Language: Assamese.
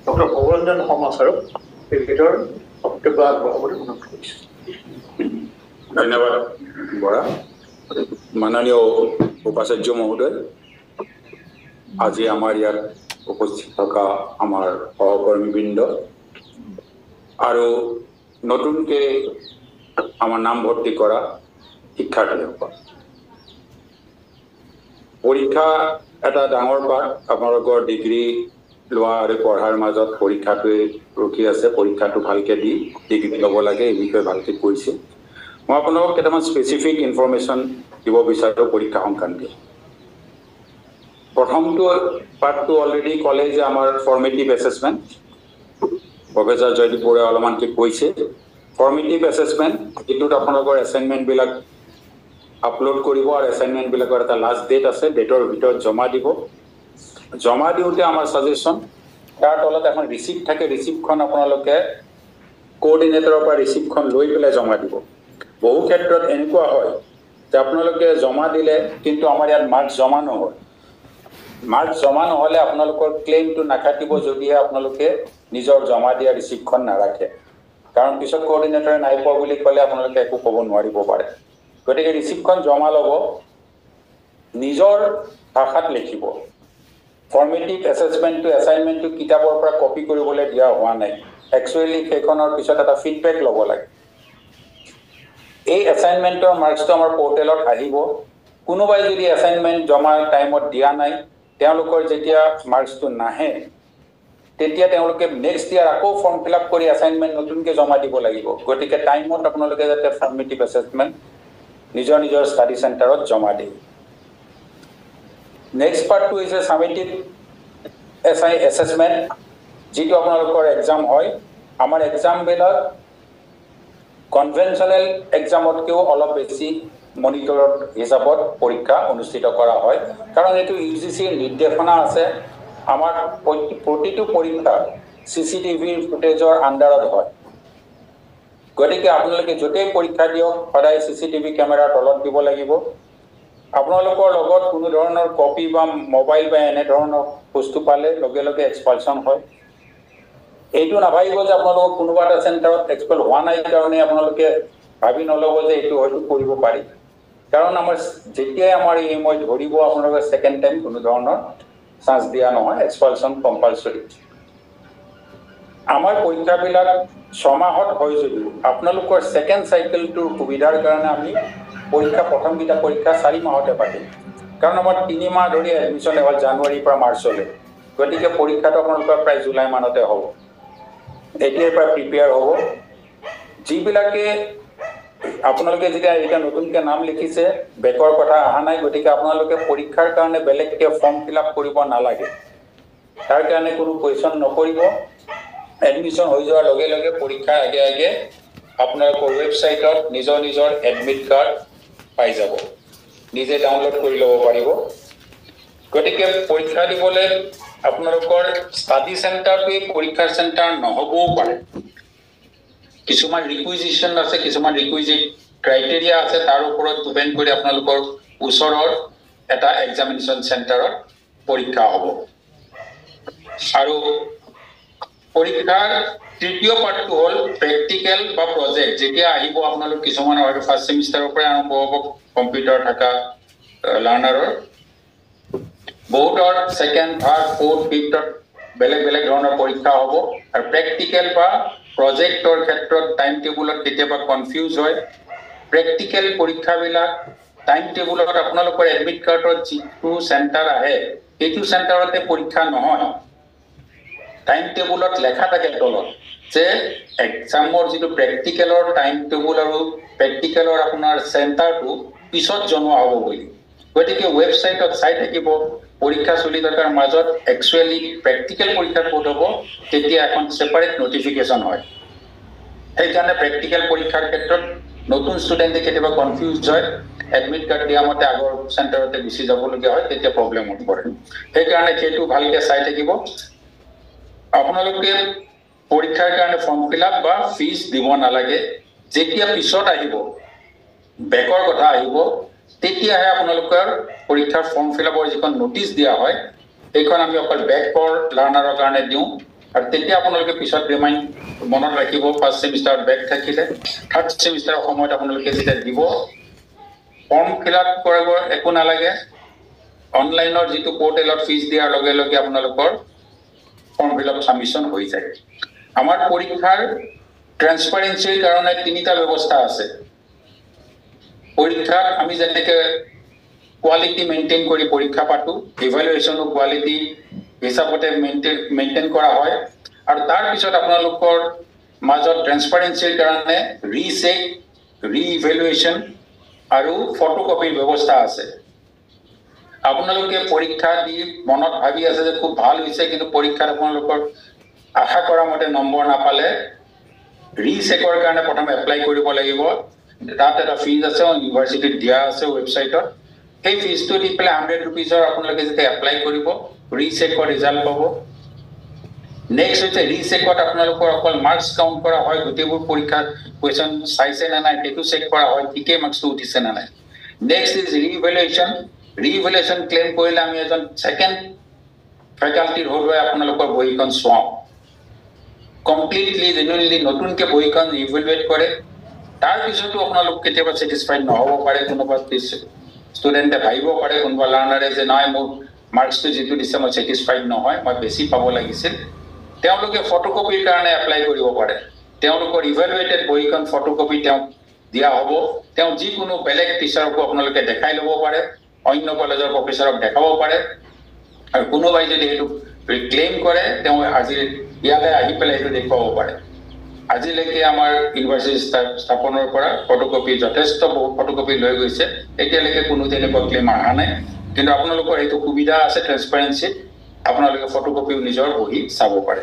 ডক্টৰ ভগৰঞ্জন সমাচাৰক তেখেতৰ বক্তব্য আগবঢ়াবলৈ অনুৰোধ কৰিছোঁ। ধন্যবাদ বৰা। মাননীয় উপাচাৰ্য মহোদয়, আজি আমাৰ ইয়াত উপস্থিত থকা আমাৰ সহকৰ্মীবৃন্দ আৰু নতুনকে আমাৰ নাম ভৰ্তি কৰা শিক্ষাৰ্থীসকল, পৰীক্ষা এটা ডাঙৰ পাঠ। আপোনালোকৰ ডিগ্ৰী লোৱা আৰু পঢ়াৰ মাজত পৰীক্ষাটোৱে ৰখি আছে। পৰীক্ষাটো ভালকে দি ডিগ্ৰী ল'ব লাগে, এই বিষয়ে ভালকে কৈছে। মই আপোনালোকক কেইটামান স্পেচিফিক ইনফৰমেশ্যন দিব বিচাৰোঁ পৰীক্ষা সংক্ৰান্তীয়। প্ৰথমটো পাৰ্টটো অলৰেডি ক'লে যে আমাৰ ফৰ্মেটিভ এছেছমেণ্ট, প্ৰফেচাৰ জয়দীপ বৰুৱাই অলপমানকে কৈছে। ফৰ্মেটিভ এছেছমেণ্ট, যিটোত আপোনালোকৰ এছাইনমেণ্টবিলাক আপলোড কৰিব আৰু এছাইনমেণ্টবিলাকৰ এটা লাষ্ট ডেট আছে, ডেটৰ ভিতৰত জমা দিব। জমা দিওঁতে আমাৰ ছাজেশ্যন, তাৰ তলত এখন ৰিচিপ্ট থাকে, ৰিচিপ্টখন আপোনালোকে কোঅৰ্ডিনেটৰৰ পৰা ৰিচিপ্টখন লৈ পেলাই জমা দিব। বহু ক্ষেত্ৰত এনেকুৱা হয় যে আপোনালোকে জমা দিলে কিন্তু আমাৰ ইয়াত মাৰ্কছ জমা নহয়। মাৰ্কছ জমা নহ'লে আপোনালোকৰ ক্লেইমটো নাকাটিব যদিহে আপোনালোকে নিজৰ জমা দিয়া ৰিচিপ্টখন নাৰাখে। কাৰণ পিছত কোঅৰ্ডিনেটৰে নাই পোৱা বুলি ক'লে আপোনালোকে একো ক'ব নোৱাৰিব পাৰে। গতিকে ৰিচিপ্টখন জমা ল'ব, নিজৰ ভাষাত লিখিব। ফৰ্মেটিভ এছেছমেণ্টটো এছাইনমেণ্টটো কিতাপৰ পৰা কপি কৰিবলৈ দিয়া হোৱা নাই। একচুৱেলি সেইখনৰ পিছত এটা ফিডবেক ল'ব লাগে। এই এছাইনমেণ্টৰ মাৰ্কছটো আমাৰ পৰ্টেলত আহিব। কোনোবাই যদি এছাইনমেণ্ট জমা টাইমত দিয়া নাই, তেওঁলোকৰ যেতিয়া মাৰ্কছটো নাহে, তেতিয়া তেওঁলোকে নেক্সট ইয়াৰ আকৌ ফৰ্ম ফিল আপ কৰি এছাইনমেণ্ট নতুনকৈ জমা দিব লাগিব। গতিকে টাইমত আপোনালোকে যাতে ফৰ্মেটিভ এছেছমেণ্ট নিজৰ নিজৰ ষ্টাডি চেণ্টাৰত জমা দিয়ে। নেক্সট পাৰ্টটো হৈছে ছামেটিভ এছেছমেণ্ট, যিটো আপোনালোকৰ এক্সাম হয়। আমাৰ এক্সামবিলাক কনভেনশ্যনেল এক্সামতকৈও অলপ বেছি মনিটৰৰ হিচাপত পৰীক্ষা অনুষ্ঠিত কৰা হয়, কাৰণ এইটো UGCৰ নিৰ্দেশনা আছে। আমাৰ প্ৰতিটো পৰীক্ষা CCTVৰ ফুটেজৰ আণ্ডাৰত হয়। গতিকে আপোনালোকে য'তেই পৰীক্ষা দিয়ক সদায় CCTV কেমেৰাৰ তলত দিব লাগিব। আপোনালোকৰ লগত কোনো ধৰণৰ কপি বা মোবাইল বা এনেধৰণৰ বস্তু পালে লগে লগে এক্সপালশ্যন হয়। এইটো নাভাবিব যে আপোনালোকক কোনোবা এটা চেণ্টাৰত এক্সপেল হোৱা নাই কাৰণে আপোনালোকে ভাবি নল'ব যে এইটো হয়তো কৰিব পাৰি। কাৰণ আমাৰ যেতিয়াই আমাৰ এই মই ধৰিব আপোনালোকে ছেকেণ্ড টাইম কোনো ধৰণৰ চান্স দিয়া নহয়, এক্সপালশ্যন কম্পালচৰি। আমাৰ পৰীক্ষাবিলাক 6 মাহত হয় যদিও আপোনালোকৰ ছেকেণ্ড চাইকেলটোৰ সুবিধাৰ কাৰণে আমি প্ৰথমকেইটা পৰীক্ষা 4 মাহতে পাতিম। কাৰণ আমাৰ 3 মাহ ধৰি এডমিশ্যন হ'ল, জানুৱাৰীৰ পৰা মাৰ্চলৈ। গতিকে পৰীক্ষাটো আপোনালোকৰ প্ৰায় জুলাই মানতে হ'ব। এতিয়াৰ পৰা প্ৰিপেয়াৰ হ'ব। যিবিলাকে আপোনালোকে যেতিয়া এতিয়া নতুনকৈ নাম লিখিছে, বেকৰ কথা অহা নাই, গতিকে আপোনালোকে পৰীক্ষাৰ কাৰণে বেলেগকৈ ফৰ্ম ফিল আপ কৰিব নালাগে। তাৰ কাৰণে কোনো কুৱেশ্যন নকৰিব। এডমিশ্যন হৈ যোৱাৰ লগে লগে পৰীক্ষাৰ আগে আগে আপোনালোকৰ ৱেবছাইটত নিজৰ নিজৰ এডমিট কাৰ্ড পাই যাব, নিজে ডাউনলোড কৰি ল'ব পাৰিব। গতিকে পৰীক্ষা দিবলৈ আপোনালোকৰ ষ্টাডি চেণ্টাৰটোৱেই পৰীক্ষাৰ চেণ্টাৰ নহ'বও পাৰে। কিছুমান ৰিকুইজিশ্যন আছে, কিছুমান ৰিকুইজিট ক্ৰাইটেৰিয়া আছে, তাৰ ওপৰত ডিপেণ্ড কৰি আপোনালোকৰ ওচৰৰ এটা এক্সামিনেশ্যন চেণ্টাৰত পৰীক্ষা হ'ব। আৰু পৰীক্ষাৰ তৃতীয় পাৰ্টটো হ'ল প্ৰেক্টিকেল বা প্ৰজেক্ট। যেতিয়া আহিব আপোনালোক কিছুমানৰ হয়তো ফাৰ্ষ্ট ছেমিষ্টাৰৰ পৰাই আৰম্ভ হ'ব কম্পিউটাৰ থকা লাৰ্ণাৰৰ, বহুতৰ ছেকেণ্ড, থাৰ্ড, ফ'ৰ্থ, ফিফ্থত বেলেগ বেলেগ ধৰণৰ পৰীক্ষা হ'ব। আৰু প্ৰেক্টিকেল বা প্ৰজেক্টৰ ক্ষেত্ৰত টাইম টেবুলত কেতিয়াবা কনফিউজ হয়। প্ৰেক্টিকেল পৰীক্ষাবিলাক টাইম টেবুলত আপোনালোকৰ এডমিট কাৰ্ডত যিটো চেণ্টাৰ আহে সেইটো চেণ্টাৰতে পৰীক্ষা নহয়। টাইম টেবুলত লেখা থাকে তলত যে এক্সামৰ যিটো প্ৰেক্টিকেলৰ টাইম টেবুল আৰু প্ৰেক্টিকেলৰ আপোনাৰ চেণ্টাৰটো পিছত জনোৱা হ'ব বুলি। গতিকে ৱেবছাইটত চাই থাকিব পৰীক্ষা চলি থকাৰ মাজত একচুৱেলি প্ৰেক্টিকেল পৰীক্ষা ক'ত হ'ব, তেতিয়া এখন ছেপাৰেট নটিফিকেশ্যন হয়। সেইকাৰণে প্ৰেক্টিকেল পৰীক্ষাৰ ক্ষেত্ৰত নতুন ষ্টুডেণ্টে কেতিয়াবা কনফিউজ হয়, এডমিট কাৰ্ড দিয়া মতে আগৰ চেণ্টাৰতে গুচি যাবলগীয়া হয়, তেতিয়া প্ৰব্লেমত পৰে। সেইকাৰণে সেইটো ভালকৈ চাই থাকিব। আপোনালোকে পৰীক্ষাৰ কাৰণে ফৰ্ম ফিল আপ বা ফিজ দিব নালাগে। যেতিয়া পিছত আহিব বেকৰ কথা আহিব, তেতিয়াহে আপোনালোকৰ পৰীক্ষাৰ ফৰ্ম ফিল আপৰ যিখন নটিচ দিয়া হয় সেইখন আমি অকল বেকৰ লাৰ্ণাৰৰ কাৰণে দিওঁ। আৰু তেতিয়া আপোনালোকে পিছত ৰিমাইণ্ড মনত ৰাখিব ফাৰ্ষ্ট ছেমিষ্টাৰত বেক থাকিলে থাৰ্ড ছেমিষ্টাৰৰ সময়ত আপোনালোকে যেতিয়া দিব ফৰ্ম ফিল আপ কৰিব একো নালাগে অনলাইনৰ যিটো পোৰ্টেলত ফিজ দিয়াৰ লগে লগে আপোনালোকৰ ফৰ্ম ফিল আপ সাবমিশন হৈ যায় আমাৰ পৰীক্ষাৰ ট্ৰান্সপাৰেন্সিৰ কাৰণে তিনিটা ব্যৱস্থা আছে পৰীক্ষা আমি যেনেকৈ কোৱালিটি মেইনটেইন কৰি পৰীক্ষা পাতো ইভালুৱেশ্যনৰ কোৱালিটি হিচাপতে মেইনটেইন কৰা হয় আৰু তাৰ পিছত আপোনালোকৰ মাজত ট্ৰান্সপাৰেন্সিৰ কাৰণে ৰিচেক ৰিইভালুৱেশ্যন আৰু ফটোকপিৰ ব্যৱস্থা আছে আপোনালোকে পৰীক্ষা দি মনত ভাবি আছে যে খুব ভাল হৈছে কিন্তু পৰীক্ষাত আপোনালোকৰ আশা কৰা মতে নম্বৰ নাপালে ৰিচেকৰ কাৰণে প্ৰথম এপ্লাই কৰিব লাগিব তাত এটা ফিজ আছে ইউনিভাৰ্চিটিত দিয়া আছে ৱেবছাইটত সেই ফিজটো দি পেলাই 100 रुपीसৰ আপোনালোকে যেতিয়া এপ্লাই কৰিব ৰিচেকৰ ৰিজাল্ট পাব নেক্সট হৈছে ৰিচেকত আপোনালোকৰ অকল মাৰ্কছ কাউন্ট কৰা হয় গোটেইবোৰ পৰীক্ষাৰ কোৱেশ্চন চাইছে না নাই সেইটো চেক কৰা হয় ঠিকে মাৰ্কছটো উঠিছে না নাই নেক্সট ইজ ৰিইভালুৱেশ্যন ক্লেম কৰিলে আমি এজন সেকেন্ড ফেকাল্টিৰ হৈ আপোনালোকৰ বহিখন চাওঁ কমপ্লিটলি জেনুইনলি নতুনকে বহিখন ইভালুৱেট কৰে তাৰ পিছতো আপোনালোক কেতিয়াবা স্যাটিসফাইড নহব পাৰে কোনোবা ষ্টুডেণ্টে ভাবিব পাৰে কোনোবা লাৰ্ণাৰে যে নাই মোৰ মাৰ্কছটো যিটো দিছে মই স্যাটিসফাইড নহয় মই বেছি পাব লাগিছিল তেওঁলোকে ফটোকপিৰ কাৰণে এপ্লাই কৰিব পাৰে তেওঁলোকৰ ইভালুৱেটেড বহিখন ফটোকপি তেওঁ দিয়া হ'ব তেওঁ যিকোনো বেলেগ টিচাৰকো আপোনালোকে দেখাই ল'ব পাৰে অন্য কলেজৰ প্ৰফেসৰক দেখাব পাৰে আৰু কোনোবাই যদি এইটো ক্লেইম কৰে তেওঁ আজি ইয়ালে আহি পেলাই এইটো দেখুৱাব পাৰে আজিলৈকে আমাৰ ইউনিভাৰ্চিটি স্থাপনৰ পৰা ফটোকপি যথেষ্ট বহু ফটোকপি লৈ গৈছে এতিয়ালৈকে কোনো তেনেকুৱা ক্লেইম অহা নাই কিন্তু আপোনালোকৰ এইটো সুবিধা আছে ট্ৰান্সপাৰেন্সি আপোনালোকে ফটোকপিও নিজৰ বহি চাব পাৰে